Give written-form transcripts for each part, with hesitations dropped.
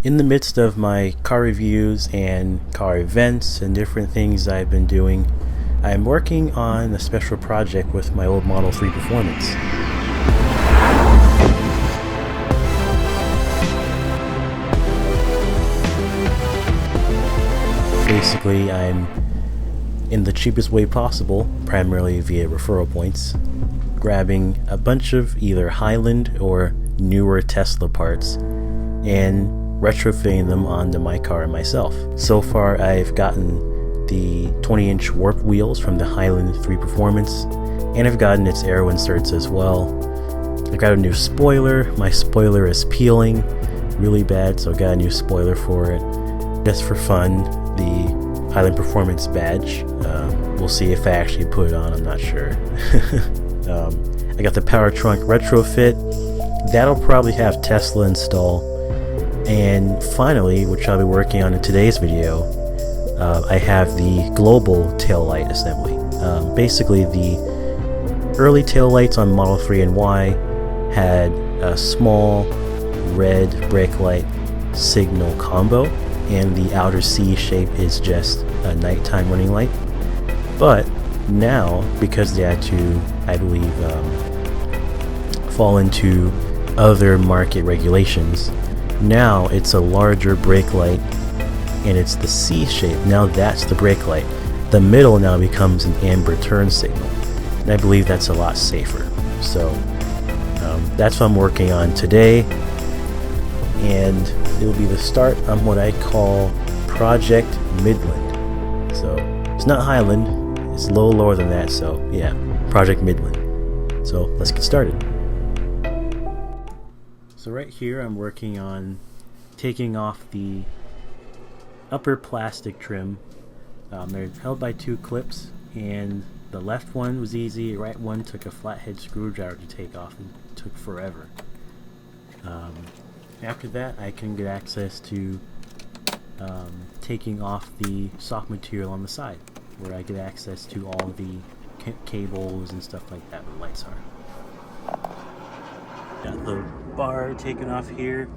In the midst of my car reviews and car events and different things I've been doing, I'm working on a special project with my old Model 3 Performance. Basically, I'm in the cheapest way possible, primarily via referral points, grabbing a bunch of either Highland or newer Tesla parts and retrofitting them onto my car and myself. So far, I've gotten the 20-inch warp wheels from the Highland 3 Performance, and I've gotten its aero inserts as well. I got a new spoiler. My spoiler is peeling really bad, so I got a new spoiler for it. Just for fun, the Highland Performance badge. We'll see if I actually put it on, I'm not sure. I got the power trunk retrofit. That'll probably have Tesla install. And finally, which I'll be working on in today's video, I have the global taillight assembly. Basically, the early taillights on Model 3 and Y had a small red brake light signal combo, and the outer C shape is just a nighttime running light. But now, because they had to, I believe, fall into other market regulations, now it's a larger brake light, and it's the C shape. Now that's the brake light. The middle now becomes an amber turn signal, and I believe that's a lot safer. So that's what I'm working on today, and it will be the start on what I call Project Midland. So it's not Highland, it's a little lower than that, so yeah, Project Midland. So let's get started. So right here I'm working on taking off the upper plastic trim. They're held by two clips, and the left one was easy, the right one took a flathead screwdriver to take off and took forever. After that I can get access to taking off the soft material on the side, where I get access to all the cables and stuff like that where the lights are. Got the bar taken off here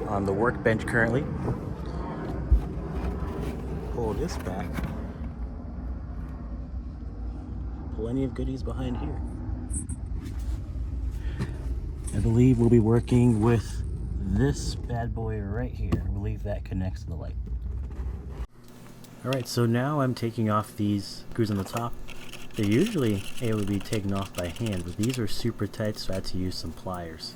on the workbench currently. Pull this back. Plenty of goodies behind here. I believe we'll be working with this bad boy right here. I believe that connects to the light. Alright, so now I'm taking off these screws on the top. They're usually able to be taken off by hand, but these are super tight, so I had to use some pliers.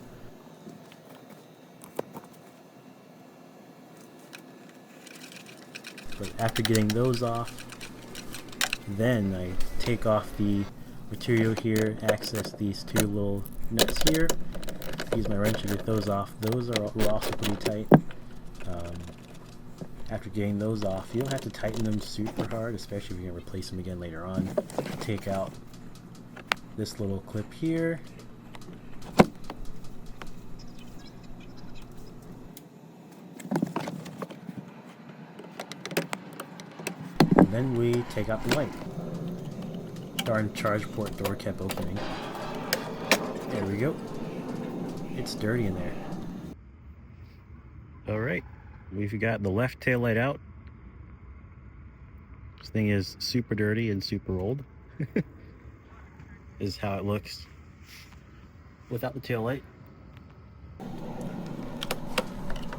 But after getting those off, then I take off the material here, access these two little nuts here, use my wrench to get those off. Those were also pretty tight. After getting those off, you don't have to tighten them super hard, especially if you're going to replace them again later on. Take out this little clip here. And then we take out the light. Darn charge port door kept opening. There we go. It's dirty in there. Alright, we've got the left tail light out. This thing is super dirty and super old. This is how it looks without the tail light.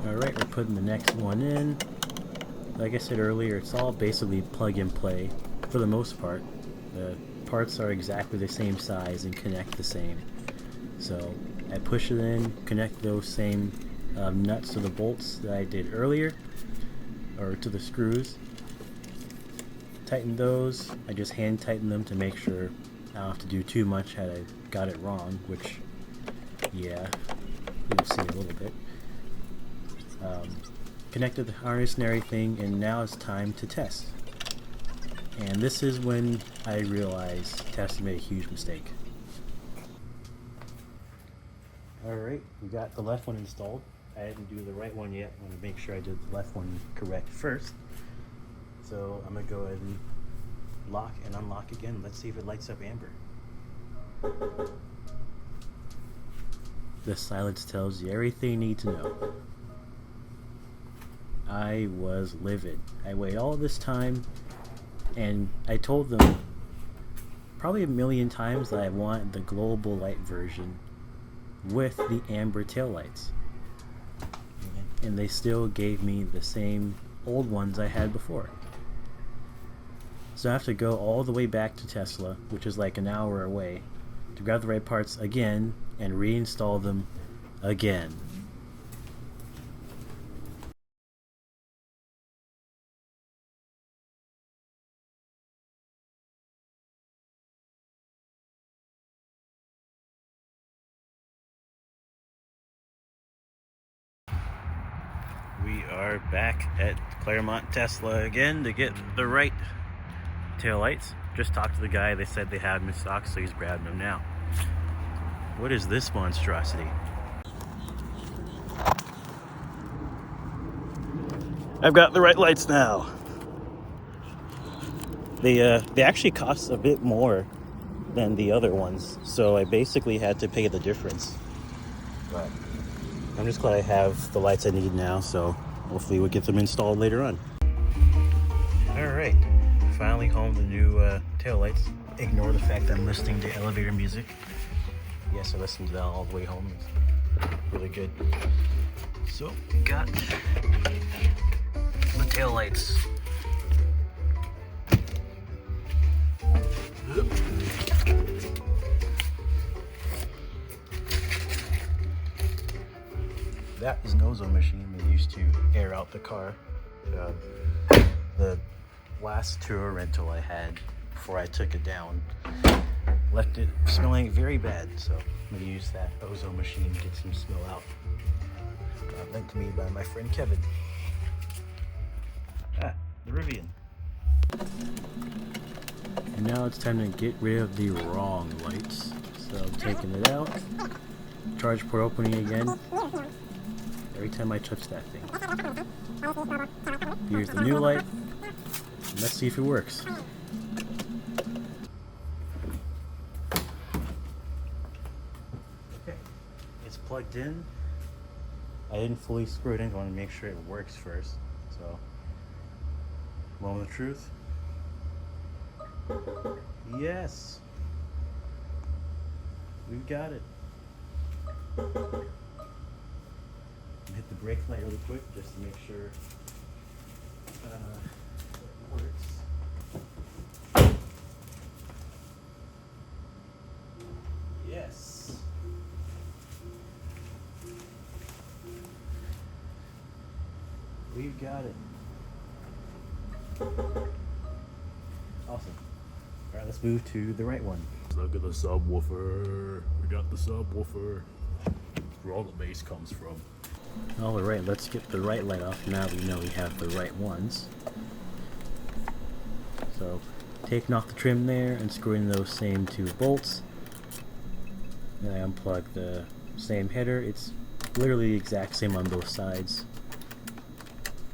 Alright, we're putting the next one in. Like I said earlier, it's all basically plug and play for the most part. The parts are exactly the same size and connect the same. So I push it in, connect those same nuts to the bolts that I did earlier, or to the screws. Tighten those. I just hand tighten them to make sure I don't have to do too much had I got it wrong, which, yeah, you'll see a little bit. Connected the harness and everything, and now it's time to test. And this is when I realized Tesla made a huge mistake. Alright, we got the left one installed. I didn't do the right one yet. I want to make sure I did the left one correct first. So I'm going to go ahead and lock and unlock again. Let's see if it lights up amber. The silence tells you everything you need to know. I was livid. I waited all this time, and I told them probably a million times that I want the global light version with the amber taillights. And they still gave me the same old ones I had before. So I have to go all the way back to Tesla, which is like an hour away, to grab the right parts again and reinstall them again. We are back at Claremont Tesla again to get the right taillights. Just talked to the guy, they said they had them in stock, so he's grabbing them now. What is this monstrosity? I've got the right lights now. They actually cost a bit more than the other ones, so I basically had to pay the difference. But I'm just glad I have the lights I need now, so hopefully we'll get them installed later on. Alright, finally home to new taillights. Ignore the fact that I'm listening to elevator music. Yes, I listened to that all the way home. It's really good. So, got the taillights. That is an ozone machine they used to air out the car. The last tour rental I had before I took it down left it smelling very bad, so I'm going to use that ozone machine to get some smell out. Lent to me by my friend Kevin. The Rivian. And now it's time to get rid of the wrong lights. So I'm taking it out. Charge port opening again. Every time I touch that thing. Here's the new light. Let's see if it works. Okay, it's plugged in. I didn't fully screw it in. I want to make sure it works first. So, moment of truth. Yes, we've got it. Hit the brake light really quick just to make sure it works. Yes. We've got it. Awesome. Alright, let's move to the right one. Look at the subwoofer. We got the subwoofer. Where all the bass comes from. Alright, let's get the right light off now that we know we have the right ones. So, taking off the trim there and screwing those same two bolts. Then I unplug the same header. It's literally the exact same on both sides.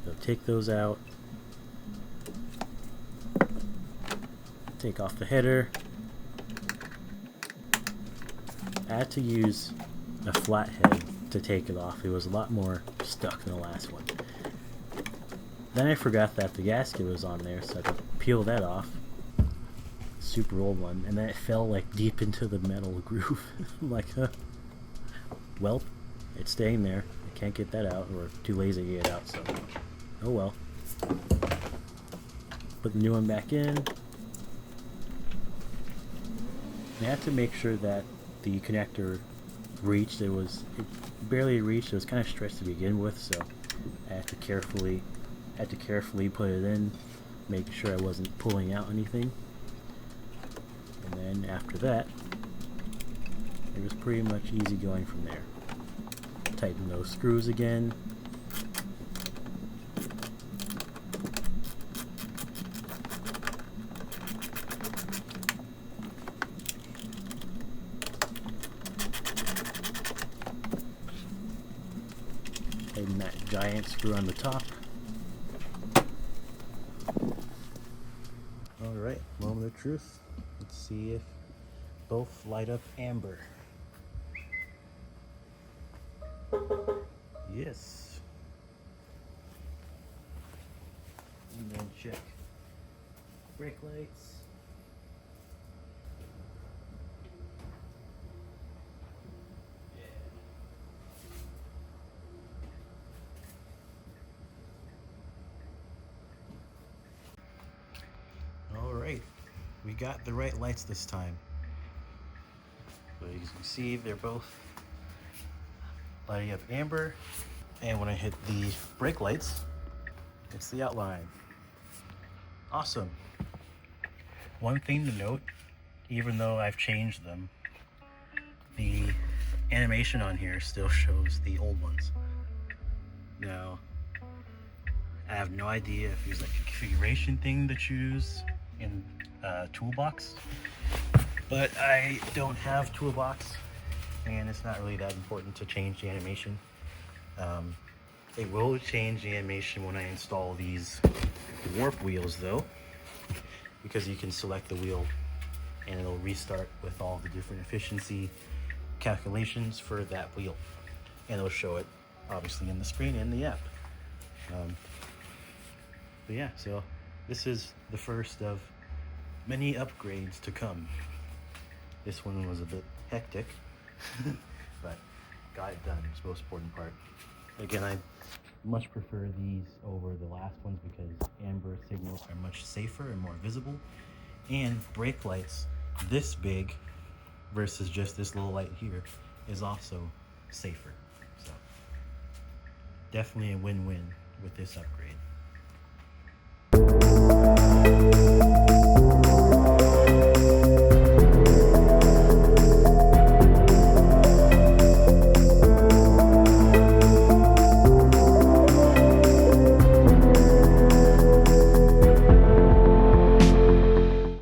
So take those out. Take off the header. I had to use a flathead to take it off. It was a lot more stuck than the last one. Then I forgot that the gasket was on there, so I had to peel that off. Super old one, and then it fell like deep into the metal groove. I'm like, well, it's staying there. I can't get that out, or too lazy to get it out, so oh well. Put the new one back in. I had to make sure that the connector reached. It barely reached. It was kind of stretched to begin with, so I had to carefully put it in, make sure I wasn't pulling out anything. And then after that, it was pretty much easy going from there. Tighten those screws again. Tighten that giant screw on the top. Alright, moment of truth. Let's see if both light up amber. Yes. And then check brake lights. Alright, we got the right lights this time. So as you can see, they're both lighting up amber. And when I hit the brake lights, it's the outline. Awesome. One thing to note, even though I've changed them, the animation on here still shows the old ones. Now, I have no idea if there's like a configuration thing to choose in Toolbox, but I don't have Toolbox, and it's not really that important to change the animation. It will change the animation when I install these warp wheels though, because you can select the wheel and it'll restart with all the different efficiency calculations for that wheel, and it'll show it obviously in the screen in the app. But yeah, so this is the first of many upgrades to come. This one was a bit hectic, but got it done. It's the most important part. Again, I much prefer these over the last ones because amber signals are much safer and more visible, and brake lights this big versus just this little light here is also safer. So definitely a win-win with this upgrade.